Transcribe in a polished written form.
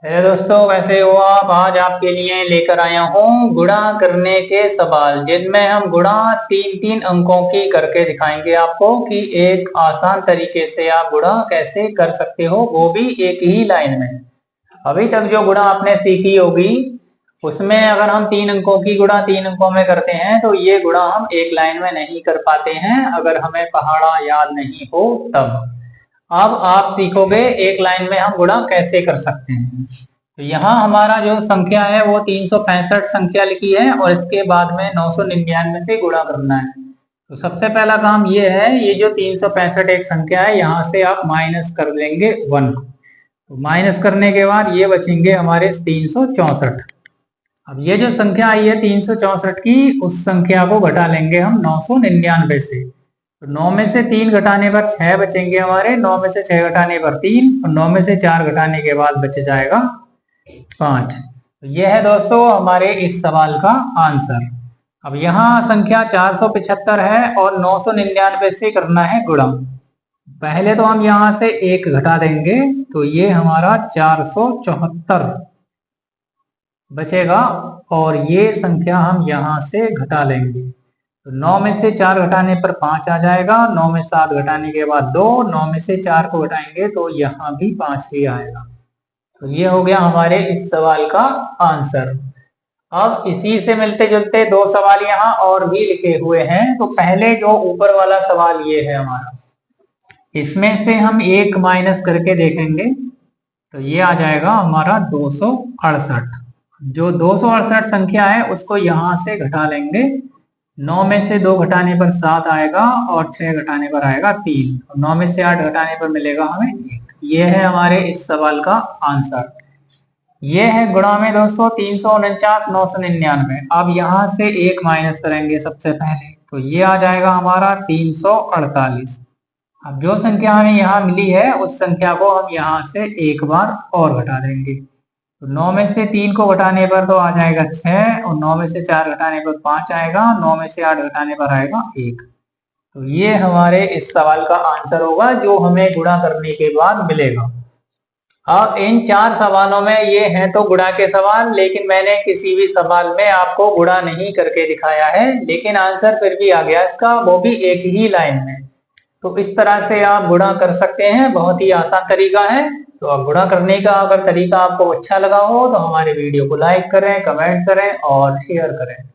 है दोस्तों, कैसे हो आप। आज आपके लिए लेकर आया हूँ गुणा करने के सवाल, जिनमें हम गुणा तीन तीन अंकों की करके दिखाएंगे आपको कि एक आसान तरीके से आप गुणा कैसे कर सकते हो, वो भी एक ही लाइन में। अभी तक जो गुणा आपने सीखी होगी उसमें अगर हम तीन अंकों की गुणा तीन अंकों में करते हैं तो ये गुणा हम एक लाइन में नहीं कर पाते हैं, अगर हमें पहाड़ा याद नहीं हो तब। अब आप सीखोगे एक लाइन में हम गुणा कैसे कर सकते हैं। तो यहाँ हमारा जो संख्या है वो 365 संख्या लिखी है और इसके बाद में 999 से गुणा करना है। तो सबसे पहला काम ये है, ये जो 365 एक संख्या है यहाँ से आप माइनस कर देंगे 1। तो माइनस करने के बाद ये बचेंगे हमारे 364। अब ये जो संख्या आई है 364 की, उस संख्या को घटा लेंगे हम 999 से। तो 9 में से 3 घटाने पर 6 बचेंगे हमारे, 9 में से 6 घटाने पर 3 और 9 में से 4 घटाने के बाद बच जाएगा 5। तो यह है दोस्तों हमारे इस सवाल का आंसर। अब यहाँ संख्या 475 है और 999 से करना है गुणा। पहले तो हम यहाँ से 1 घटा देंगे तो ये हमारा 474 बचेगा और ये संख्या हम यहाँ से घटा लेंगे। तो 9 में से 4 घटाने पर 5 आ जाएगा, 9 में 7 घटाने के बाद 2, 9 में से 4 को घटाएंगे तो यहाँ भी 5 ही आएगा। तो ये हो गया हमारे इस सवाल का आंसर। अब इसी से मिलते जुलते दो सवाल यहाँ और भी लिखे हुए हैं। तो पहले जो ऊपर वाला सवाल ये है हमारा, इसमें से हम 1 माइनस करके देखेंगे तो ये आ जाएगा हमारा 268। जो 268 संख्या है उसको यहाँ से घटा लेंगे। 9 में से 2 घटाने पर 7 आएगा और 6 घटाने पर आएगा 3 और 9 में से 8 घटाने पर मिलेगा हमें 1। ये है हमारे इस सवाल का आंसर। ये है गुणा में दोस्तों 349 999। अब यहाँ से 1 माइनस करेंगे सबसे पहले तो ये आ जाएगा हमारा 348। अब जो संख्या हमें यहाँ मिली है उस संख्या को हम यहाँ से एक बार और घटा देंगे। तो 9 में से 3 को घटाने पर तो आ जाएगा 6 और 9 में से 4 घटाने पर 5 आएगा, 9 में से 8 घटाने पर आएगा 1। तो ये हमारे इस सवाल का आंसर होगा जो हमें गुणा करने के बाद मिलेगा। अब इन 4 सवालों में ये हैं तो गुणा के सवाल, लेकिन मैंने किसी भी सवाल में आपको गुणा नहीं करके दिखाया है, लेकिन आंसर फिर भी आ गया इसका, वो भी एक ही लाइन में। तो इस तरह से आप गुणा कर सकते हैं, बहुत ही आसान तरीका है। तो अब गुणा करने का अगर तरीका आपको अच्छा लगा हो तो हमारे वीडियो को लाइक करें, कमेंट करें और शेयर करें।